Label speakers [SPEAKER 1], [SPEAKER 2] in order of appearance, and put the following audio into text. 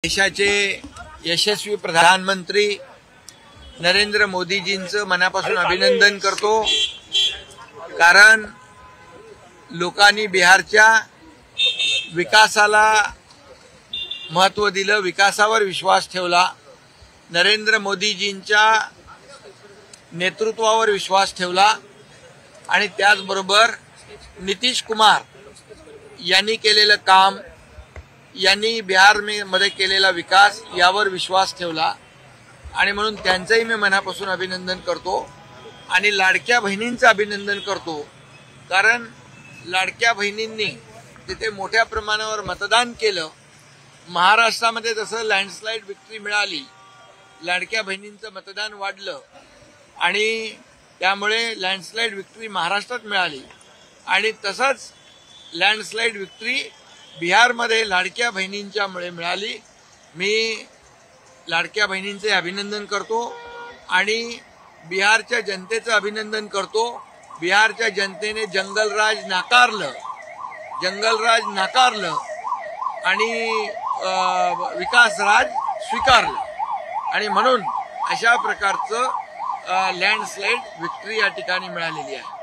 [SPEAKER 1] देशाचे यशस्वी प्रधानमंत्री नरेंद्र मोदीजींचं मनापासून अभिनंदन करतो। कारण लोकांनी बिहारच्या विकासाला महत्त्व दिलं, विकासावर विश्वास ठेवला, नरेंद्र मोदीजींच्या नेतृत्वावर विश्वास ठेवला आणि त्याचबरोबर नितीश कुमार यांनी केलेलं काम, यांनी बिहारमध्ये केलेला विकास यावर विश्वास ठेवला आणि म्हणून त्यांचंही मी मनापासून अभिनंदन करतो आणि लाडक्या बहिणींचं अभिनंदन करतो। कारण लाडक्या बहिणींनी तिथे मोठ्या प्रमाणावर मतदान केलं। महाराष्ट्रामध्ये जसं लँडस्लाइड विक्ट्री मिळाली, लाडक्या बहिणींचं मतदान वाढलं आणि त्यामुळे लँडस्लाइड विक्ट्री महाराष्ट्रात मिळाली आणि तसंच लँडस्लाइड विक्ट्री बिहारमध्ये लाडक्या बहिणींच्यामुळे मिळाली। मी लाडक्या बहिणींचे अभिनंदन करतो आणि बिहारच्या जनतेचं अभिनंदन करतो। बिहारच्या जनतेने जंगलराज नाकारलं आणि विकासराज स्वीकारलं आणि म्हणून अशा प्रकारचं लँडस्लाइड विक्ट्री या ठिकाणी मिळालेली आहे।